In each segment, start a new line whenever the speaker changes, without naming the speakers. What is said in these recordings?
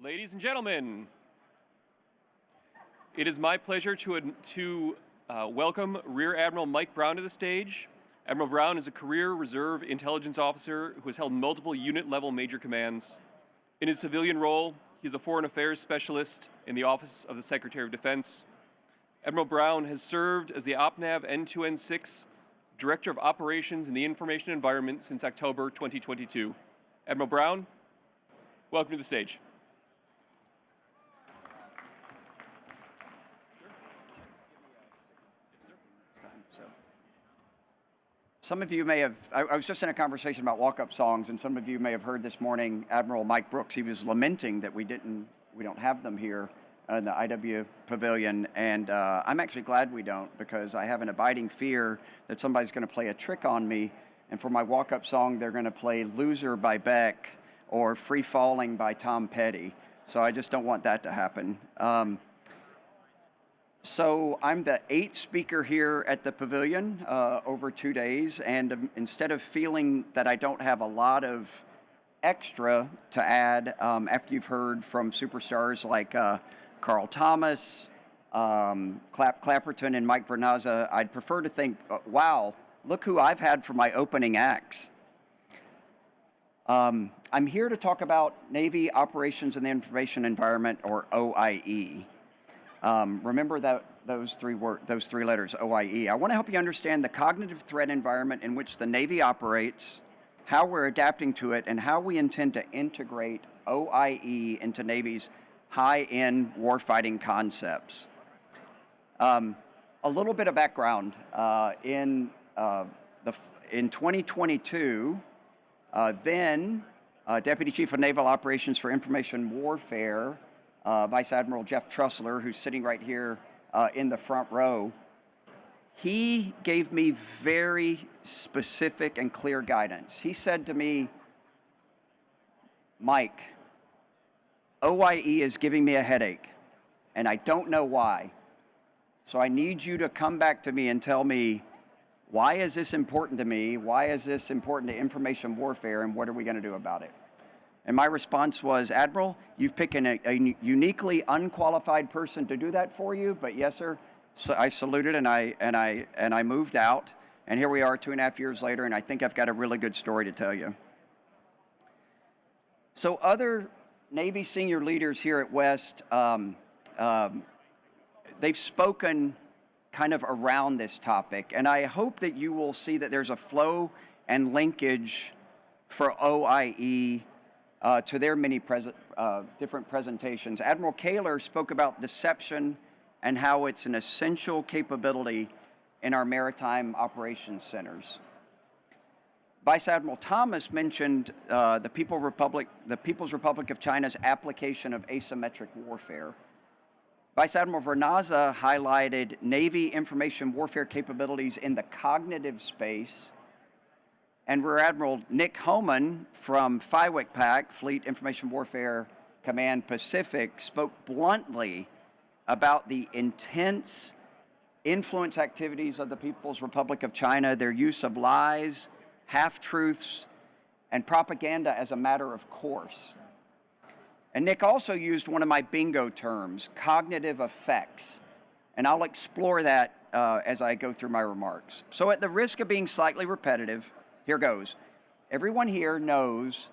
Ladies and gentlemen, it is my pleasure to welcome Rear Admiral Mike Brown to the stage. Admiral Brown is a career reserve intelligence officer who has held multiple unit-level major commands. In his civilian role, he is a foreign affairs specialist in the Office of the Secretary of Defense. Admiral Brown has served as the OPNAV N2N6 Director of Operations in the Information Environment since October 2022. Admiral Brown, welcome to the stage.
Some of you may have, I was just in a conversation about walk-up songs, and some of you may have heard this morning Admiral Mike Brooks. He was lamenting that we don't have them here in the IW Pavilion, and I'm actually glad we don't, because I have an abiding fear that somebody's going to play a trick on me, and for my walk-up song, they're going to play Loser by Beck or Free Falling by Tom Petty. So I just don't want that to happen. So I'm the 8th speaker here at the Pavilion over 2 days, and instead of feeling that I don't have a lot of extra to add after you've heard from superstars like Carl Thomas, Clapperton, and Mike Vernaza, I'd prefer to think, wow, look who I've had for my opening acts. I'm here to talk about Navy Operations in the Information Environment, or OIE. Remember those three letters, OIE. I want to help you understand the cognitive threat environment in which the Navy operates, how we're adapting to it, and how we intend to integrate OIE into Navy's high-end warfighting concepts. A little bit of background. In 2022, then Deputy Chief of Naval Operations for Information Warfare, Vice Admiral Jeff Trussler, who's sitting right here in the front row, he gave me very specific and clear guidance. He said to me, Mike, OIE is giving me a headache, and I don't know why. So I need you to come back to me and tell me, why is this important to me? Why is this important to information warfare, and what are we going to do about it? And my response was, Admiral, you've picked a uniquely unqualified person to do that for you, but yes, sir. So I saluted and I moved out, and here we are 2.5 years later, and I think I've got a really good story to tell you. So other Navy senior leaders here at West, they've spoken kind of around this topic, and I hope that you will see that there's a flow and linkage for OIE to their many different presentations. Admiral Kaler spoke about deception and how it's an essential capability in our maritime operations centers. Vice Admiral Thomas mentioned the People's Republic of China's application of asymmetric warfare. Vice Admiral Vernaza highlighted Navy information warfare capabilities in the cognitive space, and Rear Admiral Nick Homan from FIWC-PAC, Fleet Information Warfare Command Pacific, spoke bluntly about the intense influence activities of the People's Republic of China, their use of lies, half-truths, and propaganda as a matter of course. And Nick also used one of my bingo terms, cognitive effects, and I'll explore that as I go through my remarks. So at the risk of being slightly repetitive, here goes. Everyone here knows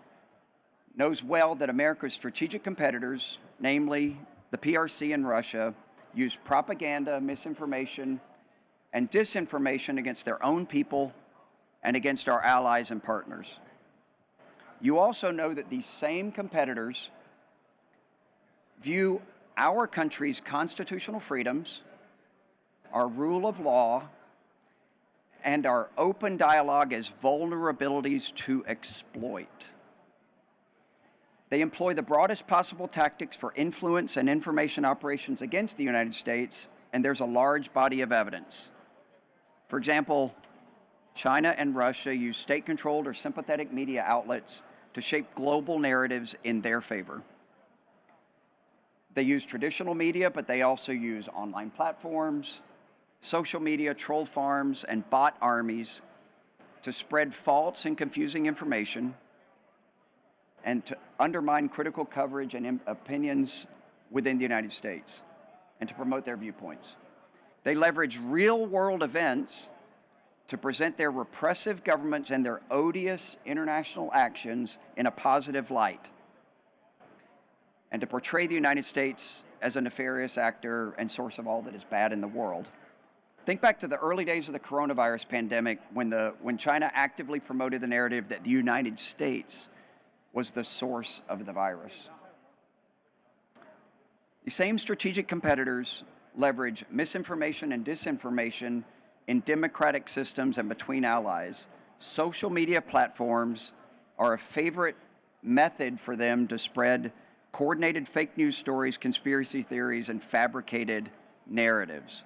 well that America's strategic competitors, namely the PRC and Russia, use propaganda, misinformation, and disinformation against their own people and against our allies and partners. You also know that these same competitors view our country's constitutional freedoms, our rule of law, and our open dialogue as vulnerabilities to exploit. They employ the broadest possible tactics for influence and information operations against the United States, and there's a large body of evidence. For example, China and Russia use state-controlled or sympathetic media outlets to shape global narratives in their favor. They use traditional media, but they also use online platforms, social media, troll farms, and bot armies to spread false and confusing information and to undermine critical coverage and opinions within the United States and to promote their viewpoints. They leverage real-world events to present their repressive governments and their odious international actions in a positive light, and to portray the United States as a nefarious actor and source of all that is bad in the world. Think back to the early days of the coronavirus pandemic when China actively promoted the narrative that the United States was the source of the virus. The same strategic competitors leverage misinformation and disinformation in democratic systems and between allies. Social media platforms are a favorite method for them to spread coordinated fake news stories, conspiracy theories, and fabricated narratives.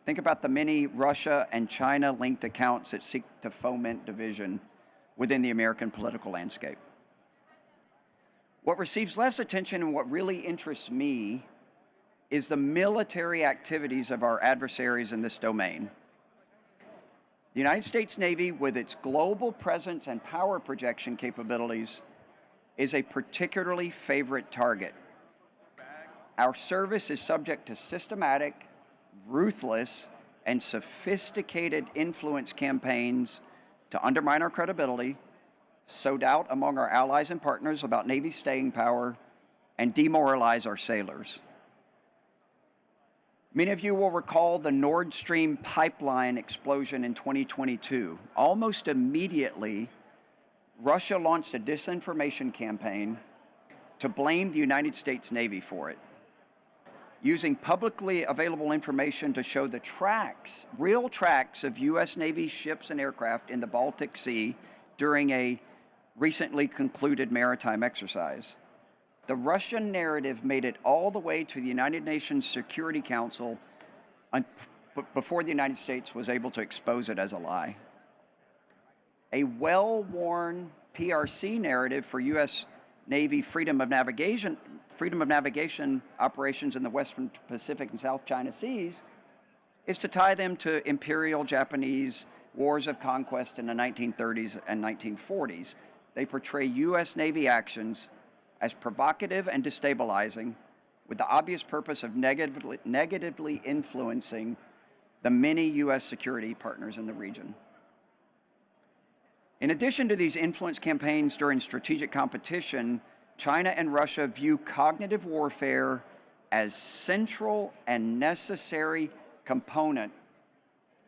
Think about the many Russia and China-linked accounts that seek to foment division within the American political landscape. What receives less attention and what really interests me is the military activities of our adversaries in this domain. The United States Navy, with its global presence and power projection capabilities, is a particularly favorite target. Our service is subject to systematic, ruthless, and sophisticated influence campaigns to undermine our credibility, sow doubt among our allies and partners about Navy staying power, and demoralize our sailors. Many of you will recall the Nord Stream pipeline explosion in 2022. Almost immediately, Russia launched a disinformation campaign to blame the United States Navy for it, using publicly available information to show the tracks, real tracks of U.S. Navy ships and aircraft in the Baltic Sea during a recently concluded maritime exercise. The Russian narrative made it all the way to the United Nations Security Council before the United States was able to expose it as a lie. A well-worn PRC narrative for U.S. Navy freedom of navigation operations in the Western Pacific and South China Seas is to tie them to Imperial Japanese wars of conquest in the 1930s and 1940s. They portray U.S. Navy actions as provocative and destabilizing, with the obvious purpose of negatively influencing the many U.S. security partners in the region. In addition to these influence campaigns during strategic competition, China and Russia view cognitive warfare as central and necessary component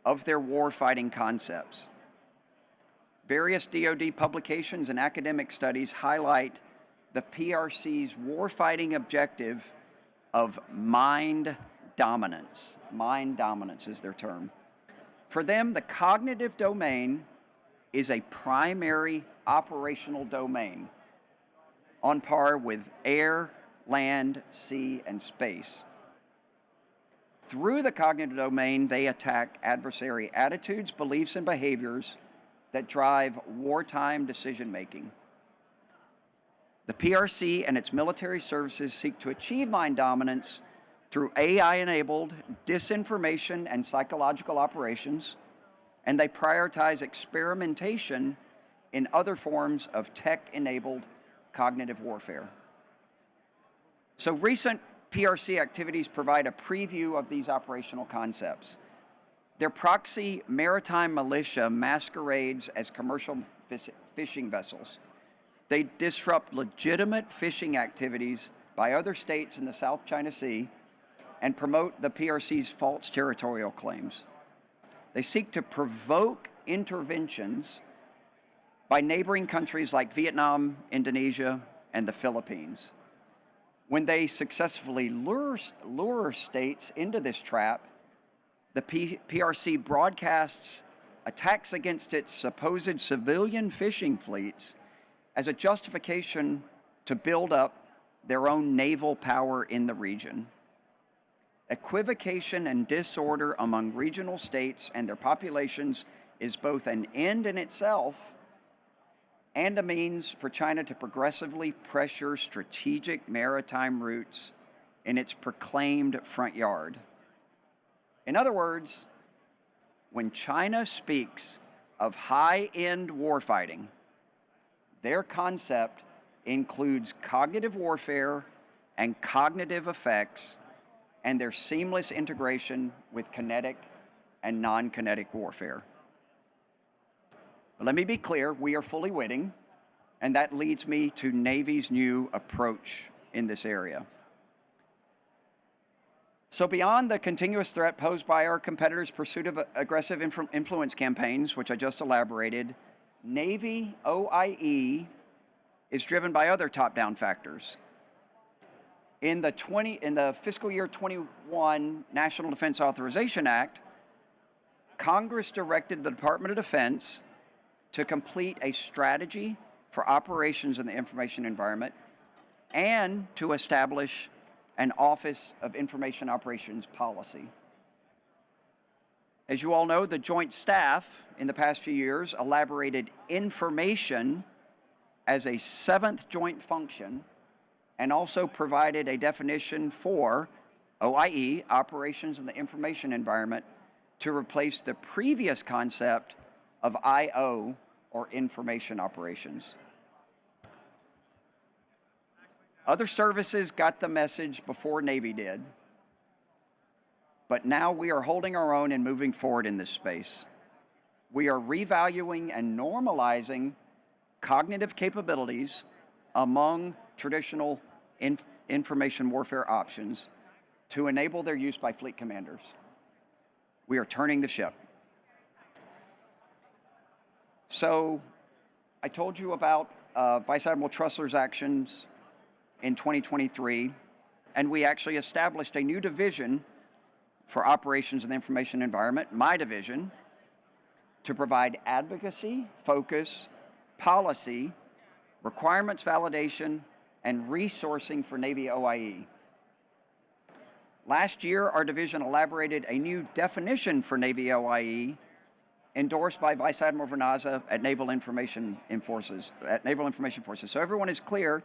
of their warfighting concepts. Various DoD publications and academic studies highlight the PRC's warfighting objective of mind dominance. Mind dominance is their term. For them, the cognitive domain is a primary operational domain on par with air, land, sea, and space. Through the cognitive domain, they attack adversary attitudes, beliefs, and behaviors that drive wartime decision-making. The PRC and its military services seek to achieve mind dominance through AI-enabled disinformation and psychological operations, and they prioritize experimentation in other forms of tech-enabled cognitive warfare. So recent PRC activities provide a preview of these operational concepts. Their proxy maritime militia masquerades as commercial fishing vessels. They disrupt legitimate fishing activities by other states in the South China Sea and promote the PRC's false territorial claims. They seek to provoke interventions by neighboring countries like Vietnam, Indonesia, and the Philippines. When they successfully lure states into this trap, the PRC broadcasts attacks against its supposed civilian fishing fleets as a justification to build up their own naval power in the region. Equivocation and disorder among regional states and their populations is both an end in itself and a means for China to progressively pressure strategic maritime routes in its proclaimed front yard. In other words, when China speaks of high-end warfighting, their concept includes cognitive warfare and cognitive effects and their seamless integration with kinetic and non-kinetic warfare. But let me be clear, we are fully witting, and that leads me to Navy's new approach in this area. So beyond the continuous threat posed by our competitors' pursuit of aggressive influence campaigns, which I just elaborated, Navy OIE is driven by other top-down factors. In the fiscal year 21 National Defense Authorization Act, Congress directed the Department of Defense to complete a strategy for operations in the information environment and to establish an Office of Information Operations Policy. As you all know, the Joint Staff in the past few years elaborated information as a seventh joint function and also provided a definition for OIE, operations in the information environment, to replace the previous concept of IO, or information operations. Other services got the message before Navy did, but now we are holding our own and moving forward in this space. We are revaluing and normalizing cognitive capabilities among traditional information warfare options to enable their use by fleet commanders. We are turning the ship. So I told you about Vice Admiral Trussler's actions in 2023, and we actually established a new division for operations in the information environment, my division, to provide advocacy, focus, policy, requirements validation, and resourcing for Navy OIE. Last year, our division elaborated a new definition for Navy OIE endorsed by Vice Admiral Vernaza at Naval Information Forces. So everyone is clear.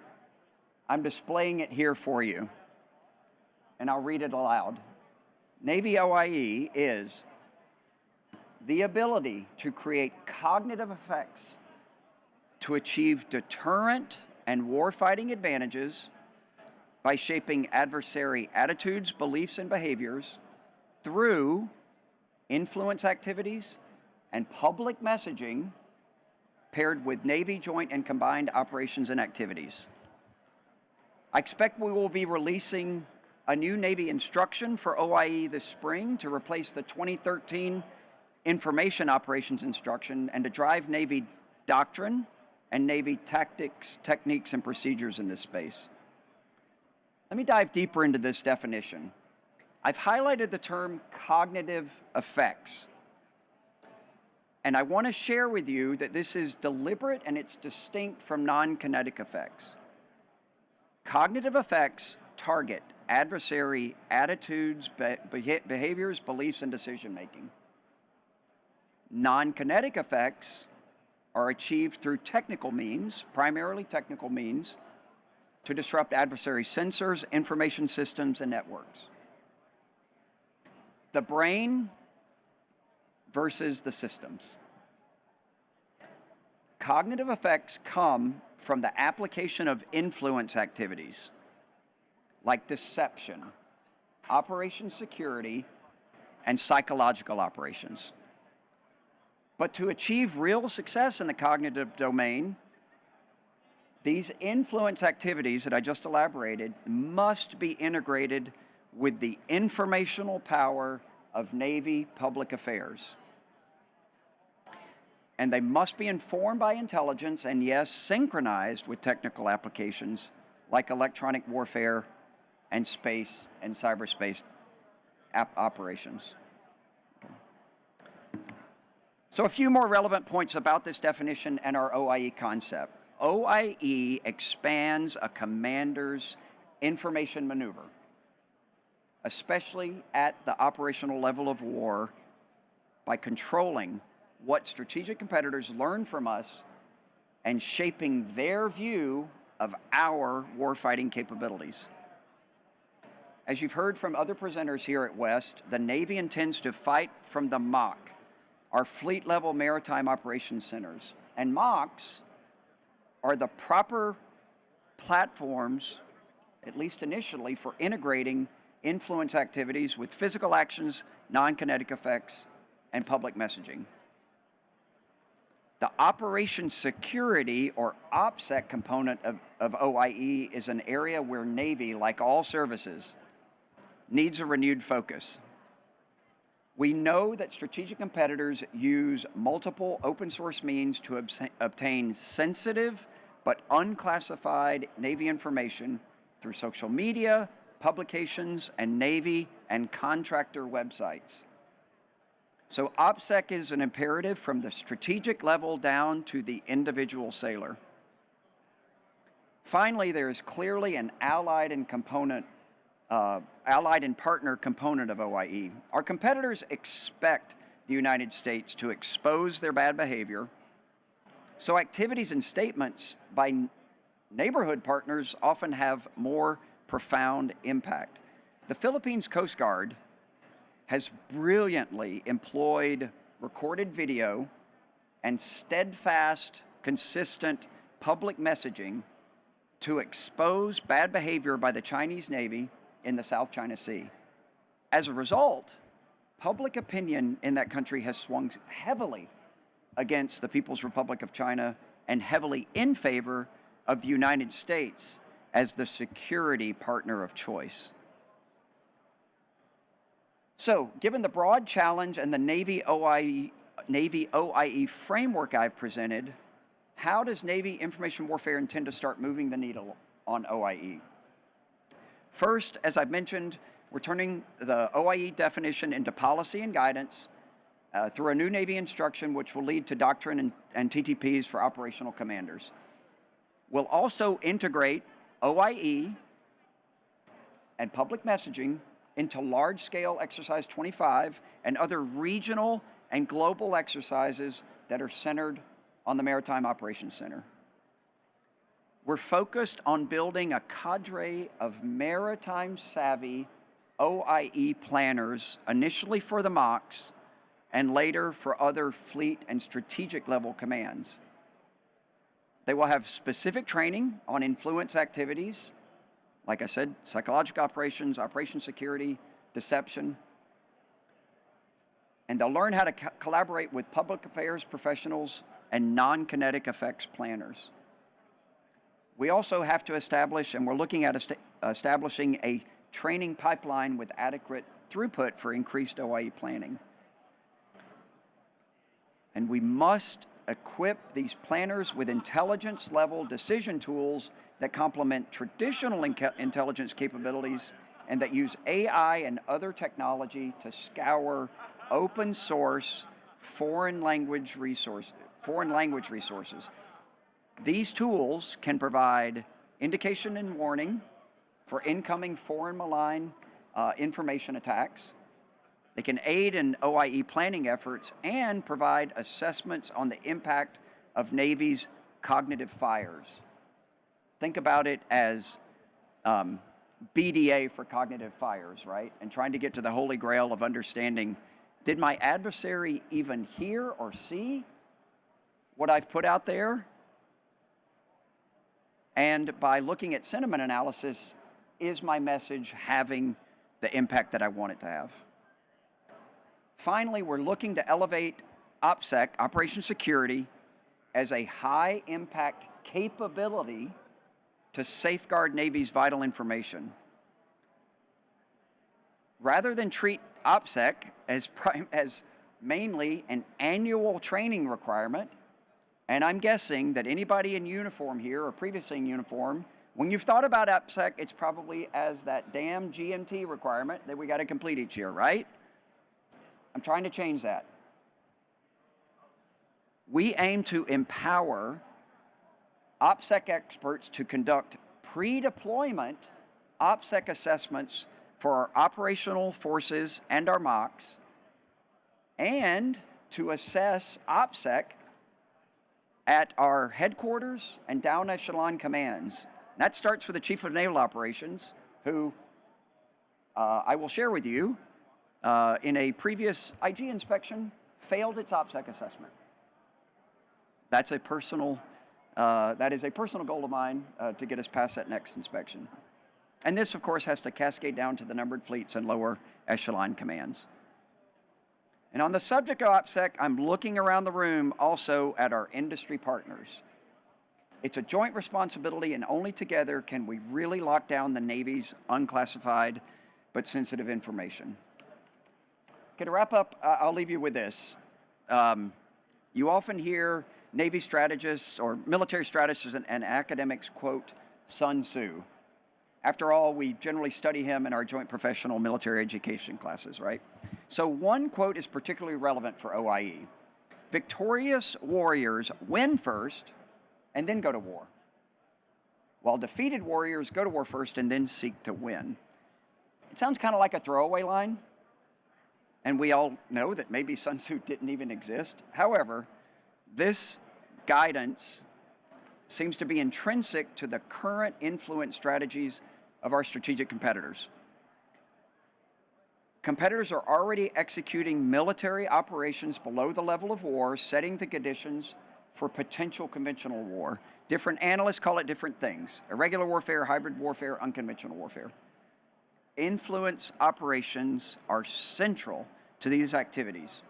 I'm displaying it here for you, and I'll read it aloud. Navy OIE is the ability to create cognitive effects to achieve deterrent and warfighting advantages by shaping adversary attitudes, beliefs, and behaviors through influence activities and public messaging paired with Navy joint and combined operations and activities. I expect we will be releasing a new Navy instruction for OIE this spring to replace the 2013 Information Operations Instruction and to drive Navy doctrine and Navy tactics, techniques, and procedures in this space. Let me dive deeper into this definition. I've highlighted the term cognitive effects, and I want to share with you that this is deliberate and it's distinct from non-kinetic effects. Cognitive effects target adversary attitudes, behaviors, beliefs, and decision-making. Non-kinetic effects are achieved through technical means, primarily technical means, to disrupt adversary sensors, information systems, and networks. The brain versus the systems. Cognitive effects come from the application of influence activities like deception, operation security, and psychological operations. But to achieve real success in the cognitive domain, these influence activities that I just elaborated must be integrated with the informational power of Navy public affairs. And they must be informed by intelligence and, yes, synchronized with technical applications like electronic warfare and space and cyberspace operations. So a few more relevant points about this definition and our OIE concept. OIE expands a commander's information maneuver, especially at the operational level of war, by controlling what strategic competitors learn from us and shaping their view of our warfighting capabilities. As you've heard from other presenters here at West, the Navy intends to fight from the MOC, our fleet-level maritime operations centers. And MOCs are the proper platforms, at least initially, for integrating influence activities with physical actions, non-kinetic effects, and public messaging. The operations security, or OPSEC component of OIE is an area where Navy, like all services, needs a renewed focus. We know that strategic competitors use multiple open source means to obtain sensitive but unclassified Navy information through social media, publications, and Navy and contractor websites. So OPSEC is an imperative from the strategic level down to the individual sailor. Finally, there is clearly an allied and partner component of OIE. Our competitors expect the United States to expose their bad behavior, so activities and statements by neighborhood partners often have more profound impact. The Philippines Coast Guard has brilliantly employed recorded video and steadfast, consistent public messaging to expose bad behavior by the Chinese Navy in the South China Sea. As a result, public opinion in that country has swung heavily against the People's Republic of China and heavily in favor of the United States as the security partner of choice. So, given the broad challenge and the Navy OIE framework I've presented, how does Navy information warfare intend to start moving the needle on OIE? First, as I've mentioned, we're turning the OIE definition into policy and guidance through a new Navy instruction, which will lead to doctrine and TTPs for operational commanders. We'll also integrate OIE and public messaging into large-scale Exercise 25 and other regional and global exercises that are centered on the Maritime Operations Center. We're focused on building a cadre of maritime-savvy OIE planners, initially for the MOCs and later for other fleet and strategic level commands. They will have specific training on influence activities, like I said, psychological operations, operation security, deception. And they'll learn how to collaborate with public affairs professionals and non-kinetic effects planners. We also have to establish, and we're looking at establishing a training pipeline with adequate throughput for increased OIE planning. And we must equip these planners with intelligence-level decision tools that complement traditional intelligence capabilities and that use AI and other technology to scour open source foreign language resources. These tools can provide indication and warning for incoming foreign malign information attacks. They can aid in OIE planning efforts and provide assessments on the impact of Navy's cognitive fires. Think about it as BDA for cognitive fires, right? And trying to get to the holy grail of understanding, did my adversary even hear or see what I've put out there? And by looking at sentiment analysis, is my message having the impact that I want it to have? Finally, we're looking to elevate OPSEC, Operation Security, as a high-impact capability to safeguard Navy's vital information. Rather than treat OPSEC as mainly an annual training requirement, and I'm guessing that anybody in uniform here or previously in uniform, when you've thought about OPSEC, it's probably as that damn GMT requirement that we got to complete each year, right? I'm trying to change that. We aim to empower OPSEC experts to conduct pre-deployment OPSEC assessments for our operational forces and our MOCs, and to assess OPSEC at our headquarters and down echelon commands. That starts with the Chief of Naval Operations, who I will share with you, in a previous IG inspection, failed its OPSEC assessment. That's a personal That is a personal goal of mine to get us past that next inspection. And this, of course, has to cascade down to the numbered fleets and lower echelon commands. And on the subject of OPSEC, I'm looking around the room also at our industry partners. It's a joint responsibility, and only together can we really lock down the Navy's unclassified but sensitive information. Okay, to wrap up, I'll leave you with this. You often hear Navy strategists or military strategists and academics quote Sun Tzu. After all, we generally study him in our joint professional military education classes, right? So one quote is particularly relevant for OIE. Victorious warriors win first and then go to war, while defeated warriors go to war first and then seek to win. It sounds kind of like a throwaway line, and we all know that maybe Sun Tzu didn't even exist. However, this guidance seems to be intrinsic to the current influence strategies of our strategic competitors. Competitors are already executing military operations below the level of war, setting the conditions for potential conventional war. Different analysts call it different things: irregular warfare, hybrid warfare, unconventional warfare. Influence operations are central to these activities.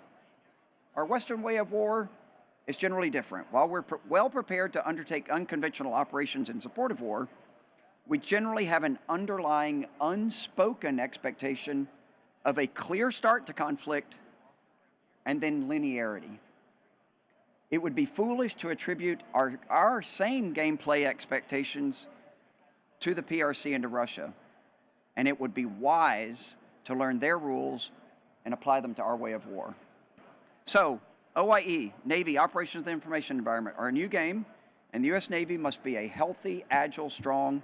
Our Western way of war is generally different. While we're well prepared to undertake unconventional operations in support of war, we generally have an underlying unspoken expectation of a clear start to conflict and then linearity. It would be foolish to attribute our same gameplay expectations to the PRC and to Russia, and it would be wise to learn their rules and apply them to our way of war. So, OIE, Navy, Operations of the Information Environment, are a new game, and the U.S. Navy must be a healthy, agile, strong,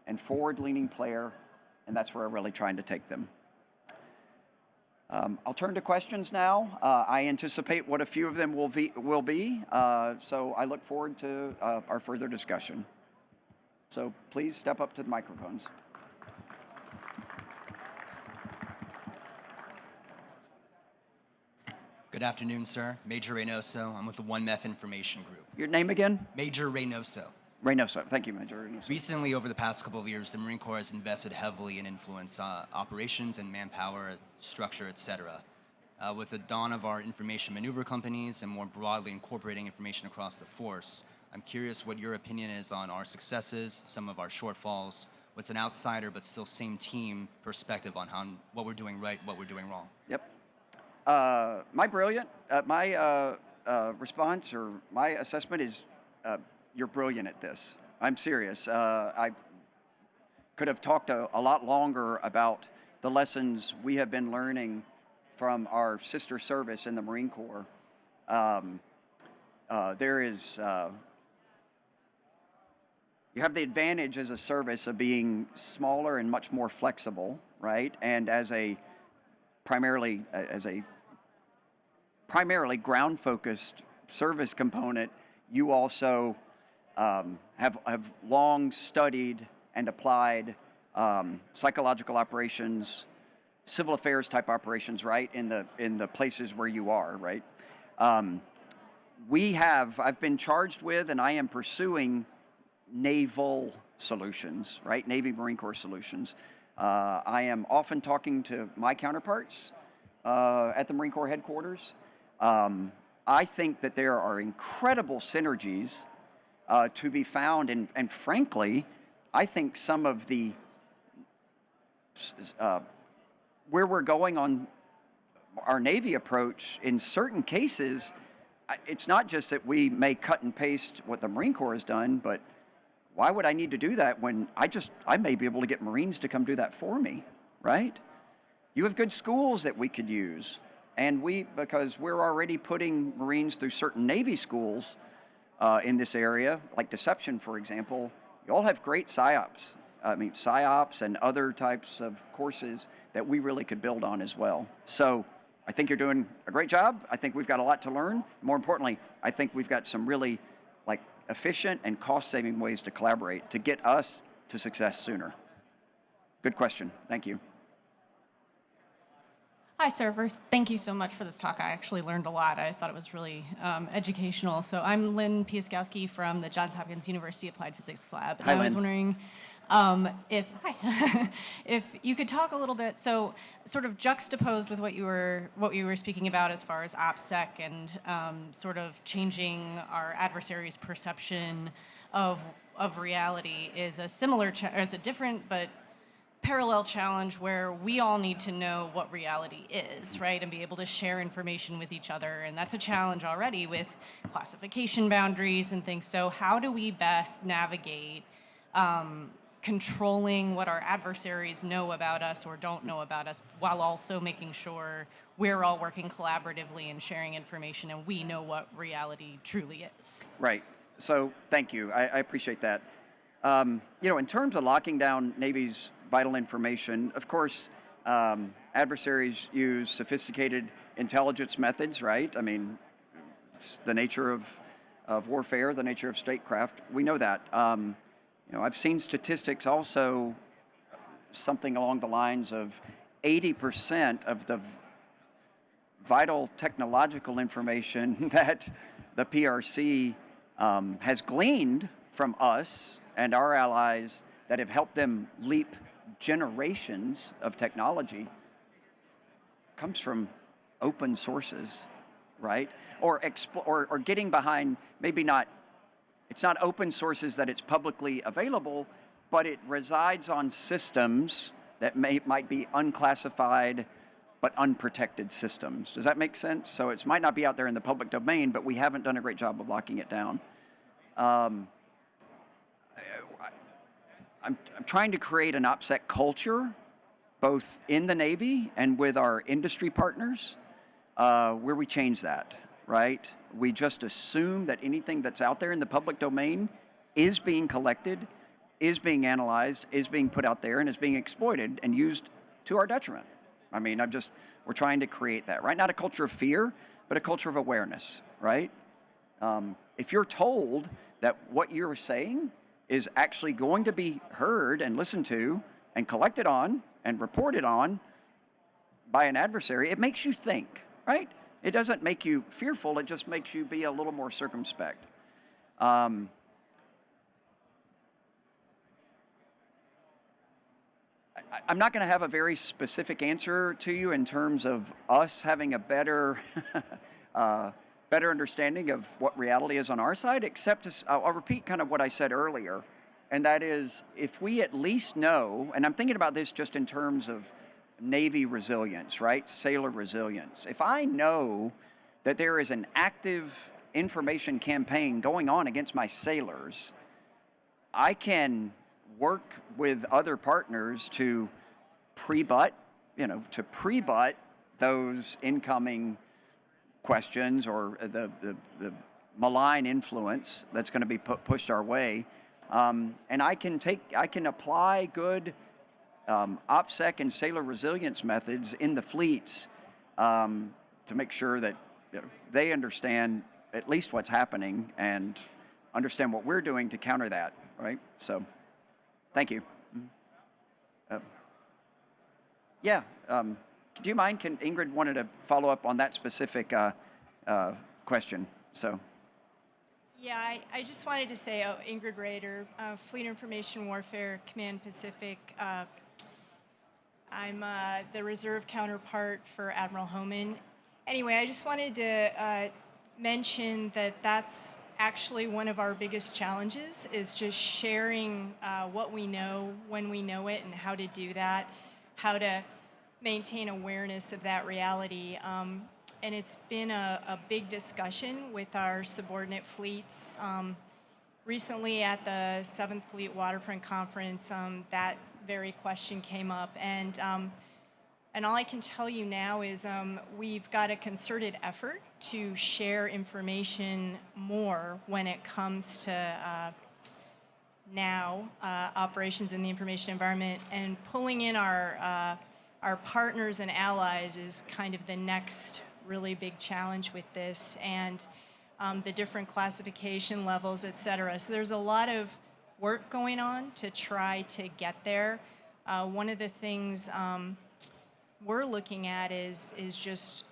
and forward-leaning player, and that's where we're really trying to take them. I'll turn to questions now. I anticipate what a few of them will be, so I look forward to our further discussion. So please step up to the microphones.
Good afternoon, sir. Major Reynoso. I'm with the One MEF Information Group.
Your name again?
Major Reynoso.
Reynoso. Thank you, Major Reynoso.
Recently, over the past couple of years, the Marine Corps has invested heavily in influence operations and manpower, structure, etc. With the dawn of our information maneuver companies and more broadly incorporating information across the force, I'm curious what your opinion is on our successes, some of our shortfalls, what's an outsider but still same team perspective on what we're doing right, what we're doing wrong.
Yep. My response or my assessment is you're brilliant at this. I'm serious. I could have talked a lot longer about the lessons we have been learning from our sister service in the Marine Corps. You have the advantage as a service of being smaller and much more flexible, right? And as a primarily ground-focused service component, you also have long studied and applied psychological operations, civil affairs type operations, right, in the places where you are, right? I've been charged with, and I am pursuing naval solutions, right? Navy Marine Corps solutions. I am often talking to my counterparts at the Marine Corps headquarters. I think that there are incredible synergies to be found, and frankly, I think some of the where we're going on our Navy approach, in certain cases, it's not just that we may cut and paste what the Marine Corps has done, but why would I need to do that when I may be able to get Marines to come do that for me, right? You have good schools that we could use, and because we're already putting Marines through certain Navy schools in this area, like Deception, for example, you all have great PSYOPs. PSYOPs and other types of courses that we really could build on as well. So I think you're doing a great job. I think we've got a lot to learn. More importantly, I think we've got some really efficient and cost-saving ways to collaborate to get us to success sooner. Good question. Thank you.
Hi, sir. First, thank you so much for this talk. I actually learned a lot. I thought it was really educational. So I'm Lynn Piaskowski from the Johns Hopkins University Applied Physics Lab. And
Hi,
I was
Lynn.
wondering if you could talk a little bit, so sort of juxtaposed with what you were speaking about as far as OPSEC and sort of changing our adversaries' perception of reality is a different but parallel challenge where we all need to know what reality is, right? And be able to share information with each other. And that's a challenge already with classification boundaries and things. So how do we best navigate controlling what our adversaries know about us or don't know about us, while also making sure we're all working collaboratively and sharing information and we know what reality truly is?
Right. So thank you. I appreciate that. In terms of locking down Navy's vital information, of course, adversaries use sophisticated intelligence methods, right? I mean, it's the nature of warfare, the nature of statecraft. We know that. I've seen statistics also, something along the lines of 80% of the vital technological information that the PRC has gleaned from us and our allies that have helped them leap generations of technology comes from open sources, right? Or getting behind, maybe not, it's not open sources that it's publicly available, but it resides on systems that might be unclassified but unprotected systems. Does that make sense? So it might not be out there in the public domain, but we haven't done a great job of locking it down. I'm trying to create an OPSEC culture, both in the Navy and with our industry partners, where we change that, right? We just assume that anything that's out there in the public domain is being collected, is being analyzed, is being put out there, and is being exploited and used to our detriment. I mean, we're trying to create that, right? Not a culture of fear, but a culture of awareness, right? If you're told that what you're saying is actually going to be heard and listened to and collected on and reported on by an adversary, it makes you think, right? It doesn't make you fearful, it just makes you be a little more circumspect. I'm not going to have a very specific answer to you in terms of us having a better better understanding of what reality is on our side, except I'll repeat kind of what I said earlier, and that is if we at least know, and I'm thinking about this just in terms of Navy resilience, right? Sailor resilience. If I know that there is an active information campaign going on against my sailors, I can work with other partners to pre-butt those incoming questions or the malign influence that's going to be pushed our way, and I can apply good OPSEC and sailor resilience methods in the fleets to make sure that they understand at least what's happening and understand what we're doing to counter that, right? So, thank you. Do you mind? Ingrid wanted to follow up on that specific question. So.
Yeah, I just wanted to say, Ingrid Rader, Fleet Information Warfare Command Pacific. I'm the reserve counterpart for Admiral Homan. Anyway, I just wanted to mention that that's actually one of our biggest challenges, is just sharing what we know when we know it and how to do that, how to maintain awareness of that reality. And it's been a big discussion with our subordinate fleets. Recently at the 7th Fleet Waterfront Conference, that very question came up. And all I can tell you now is we've got a concerted effort to share information more when it comes to operations in the information environment, and pulling in our partners and allies is kind of the next really big challenge with this, and the different classification levels, et cetera. So there's a lot of work going on to try to get there. One of the things we're looking at is just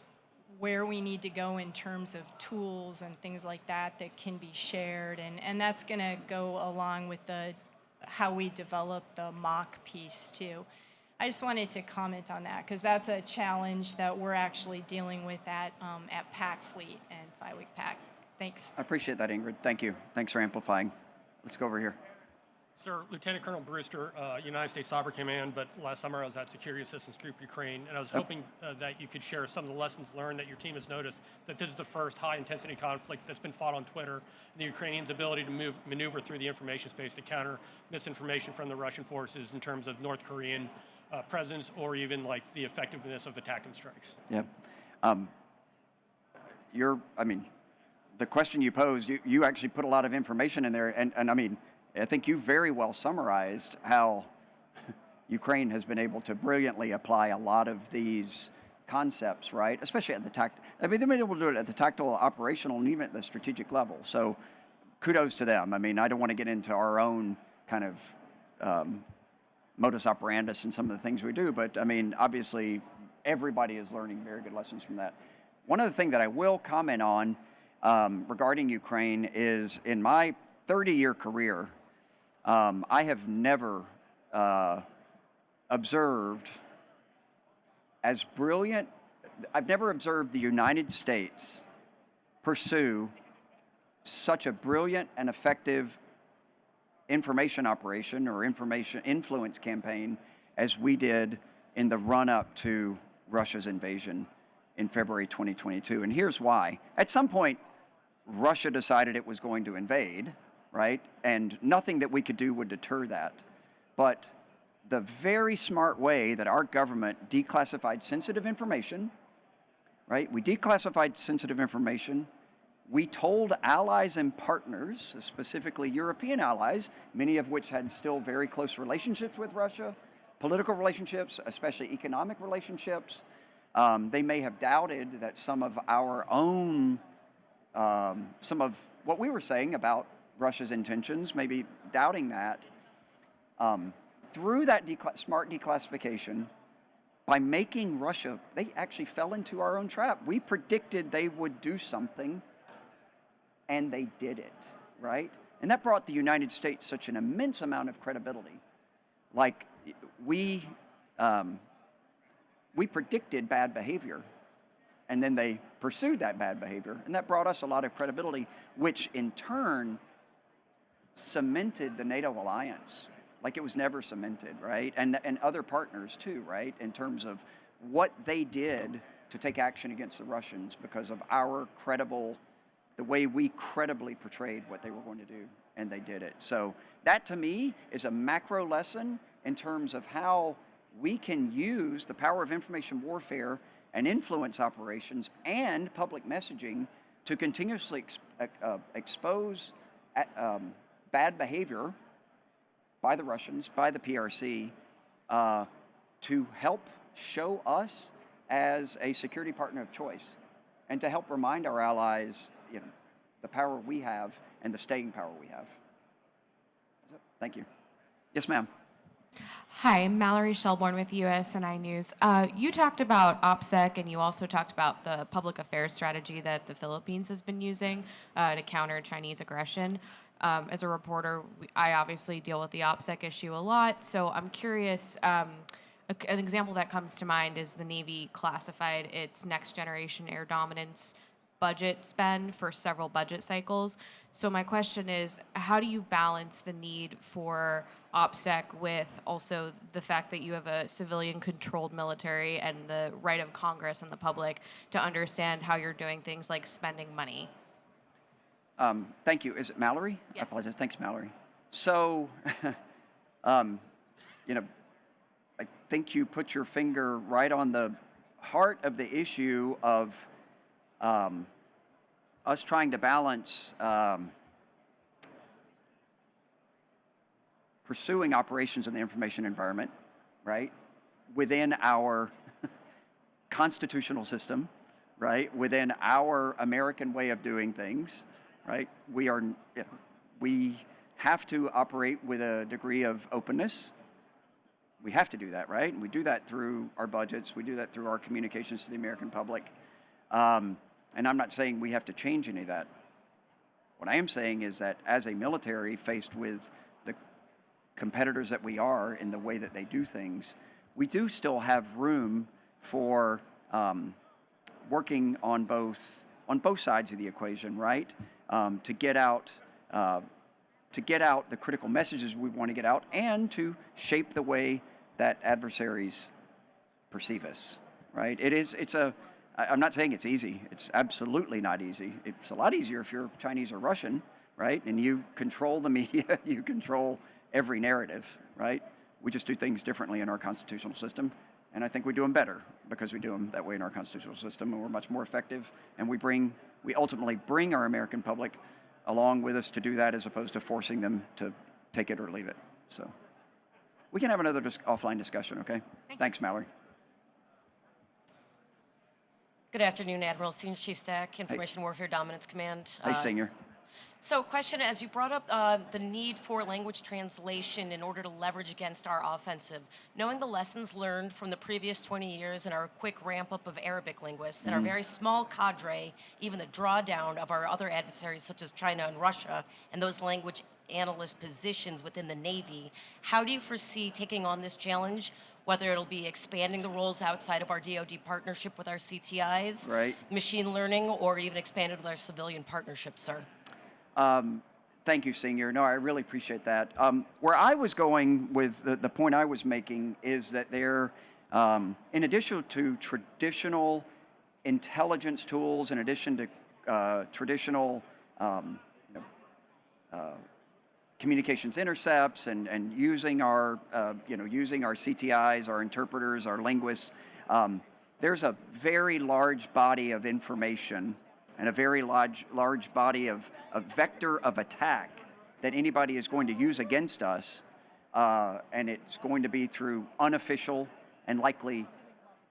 where we need to go in terms of tools and things like that that can be shared, and that's going to go along with the how we develop the mock piece too. I just wanted to comment on that because that's a challenge that we're actually dealing with at PAC Fleet and 5-Week PAC. Thanks.
I appreciate that, Ingrid. Thank you. Thanks for amplifying. Let's go over here.
Sir, Lieutenant Colonel Brewster, United States Cyber Command, but last summer I was at Security Assistance Group Ukraine, and I was hoping that you could share some of the lessons learned that your team has noticed, that this is the first high-intensity conflict that's been fought on Twitter, and the Ukrainians' ability to maneuver through the information space to counter misinformation from the Russian forces in terms of North Korean presence or even like the effectiveness of attack and strikes.
Yep. The question you posed, you actually put a lot of information in there, and I mean, I think you very well summarized how Ukraine has been able to brilliantly apply a lot of these concepts, right? Especially at the they've been able to do it at the tactical, operational, and even at the strategic level. So kudos to them. I mean, I don't want to get into our own kind of modus operandus and some of the things we do, but I mean, obviously, everybody is learning very good lessons from that. One other thing that I will comment on regarding Ukraine is in my 30-year career, I have never observed as brilliant, I've never observed the United States pursue such a brilliant and effective information operation or information influence campaign as we did in the run-up to Russia's invasion in February 2022. And here's why. At some point, Russia decided it was going to invade, right? And nothing that we could do would deter that. But the very smart way that our government declassified sensitive information, right? We declassified sensitive information. We told allies and partners, specifically European allies, many of which had still very close relationships with Russia, political relationships, especially economic relationships. They may have doubted that some of our own, some of what we were saying about Russia's intentions, maybe doubting that. Through that smart declassification, by making Russia, they actually fell into our own trap. We predicted they would do something, and they did it, right? And that brought the United States such an immense amount of credibility. Like, we predicted bad behavior, and then they pursued that bad behavior, and that brought us a lot of credibility, which in turn cemented the NATO alliance like it was never cemented, right? And other partners too, right? In terms of what they did to take action against the Russians because of the way we credibly portrayed what they were going to do, and they did it. So that to me is a macro lesson in terms of how we can use the power of information warfare and influence operations and public messaging to continuously expose bad behavior by the Russians, by the PRC, to help show us as a security partner of choice, and to help remind our allies, the power we have and the staying power we have. Thank you. Yes, ma'am.
Hi, I'm Mallory Shelbourne with USNI News. You talked about OPSEC, and you also talked about the public affairs strategy that the Philippines has been using to counter Chinese aggression. As a reporter, I obviously deal with the OPSEC issue a lot, so I'm curious. An example that comes to mind is the Navy classified its next generation air dominance budget spend for several budget cycles. So my question is, how do you balance the need for OPSEC with also the fact that you have a civilian-controlled military and the right of Congress and the public to understand how you're doing things like spending money?
Thank you. Is it Mallory?
Yes.
I apologize. Thanks, Mallory. So, I think you put your finger right on the heart of the issue of us trying to balance pursuing operations in the information environment, right, within our constitutional system, right, within our American way of doing things, right? We have to operate with a degree of openness we have to do that, right? And we do that through our budgets. We do that through our communications to the American public. And I'm not saying we have to change any of that. What I am saying is that as a military faced with the competitors that we are in the way that they do things, we do still have room for working on both sides of the equation, right? To get out the critical messages we want to get out, and to shape the way that adversaries perceive us, right? I'm not saying it's easy. It's absolutely not easy. It's a lot easier if you're Chinese or Russian, right? And you control the media, you control every narrative, right? We just do things differently in our constitutional system, and I think we do them better because we do them that way in our constitutional system, and we're much more effective, and we ultimately bring our American public along with us to do that, as opposed to forcing them to take it or leave it. So we can have another offline discussion, okay? Thanks, Mallory.
Good afternoon, Admiral, Senior Chief Stack, Information Warfare Dominance Command.
Hey, Senior.
So question, as you brought up the need for language translation in order to leverage against our offensive, knowing the lessons learned from the previous 20 years and our quick ramp up of Arabic linguists and our very small cadre, even the drawdown of our other adversaries such as China and Russia, and those language analyst positions within the Navy, how do you foresee taking on this challenge, whether it'll be expanding the roles outside of our DoD partnership with our CTIs,
right,
machine learning, or even expanded with our civilian partnerships, sir?
Thank you, Senior. No, I really appreciate that. Where I was going with the point I was making is that there, in addition to traditional intelligence tools, in addition to traditional communications intercepts and using our CTIs, our interpreters, our linguists, there's a very large body of information and a very large body of a vector of attack that anybody is going to use against us, and it's going to be through unofficial and likely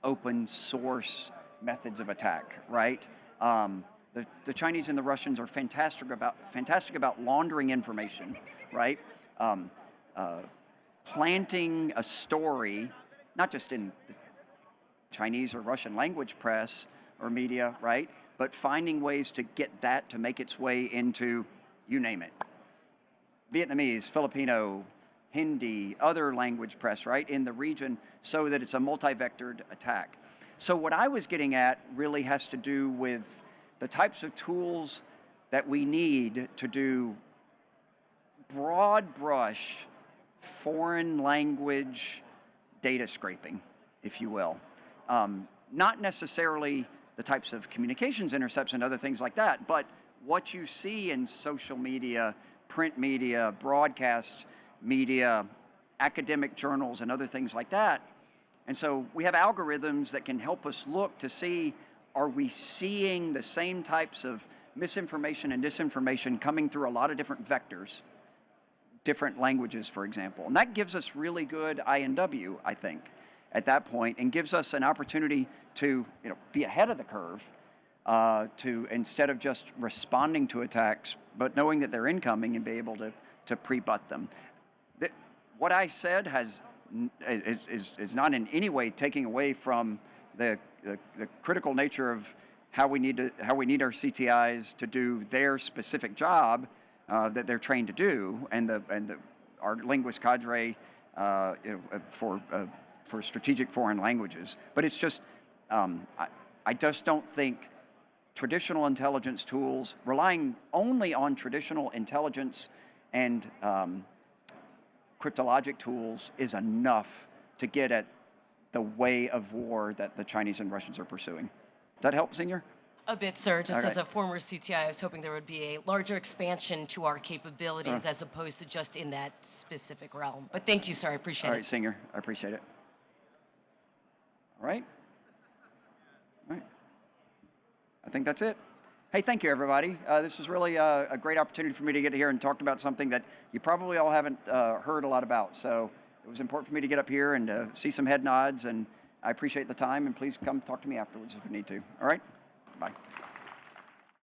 open source methods of attack, right? The Chinese and the Russians are fantastic about laundering information, right? Planting a story, not just in the Chinese or Russian language press or media, right? But finding ways to get that to make its way into, you name it, Vietnamese, Filipino, Hindi, other language press, right, in the region, so that it's a multi-vectored attack. So what I was getting at really has to do with the types of tools that we need to do broad brush foreign language data scraping, if you will. Not necessarily the types of communications intercepts and other things like that, but what you see in social media, print media, broadcast media, academic journals, and other things like that. And so we have algorithms that can help us look to see, are we seeing the same types of misinformation and disinformation coming through a lot of different vectors, different languages, for example. And that gives us really good INW, I think, at that point, and gives us an opportunity to be ahead of the curve, to instead of just responding to attacks, but knowing that they're incoming and be able to pre-butt them. What I said is not in any way taking away from the critical nature of how we need our CTIs to do their specific job that they're trained to do, and our linguist cadre for strategic foreign languages. But it's just, I just don't think traditional intelligence tools, relying only on traditional intelligence and cryptologic tools, is enough to get at the way of war that the Chinese and Russians are pursuing. Does that help, Senior?
A bit, sir. Just
Okay.
as a former CTI, I was hoping there would be a larger expansion to our capabilities as opposed to just in that specific realm. But thank you, sir. I appreciate
All
it.
right, Senior, I appreciate it. All right. I think that's it. Hey, thank you, everybody. This was really a great opportunity for me to get here and talk about something that you probably all haven't heard a lot about. So it was important for me to get up here and see some head nods, and I appreciate the time, and please come talk to me afterwards if you need to. All right? Bye.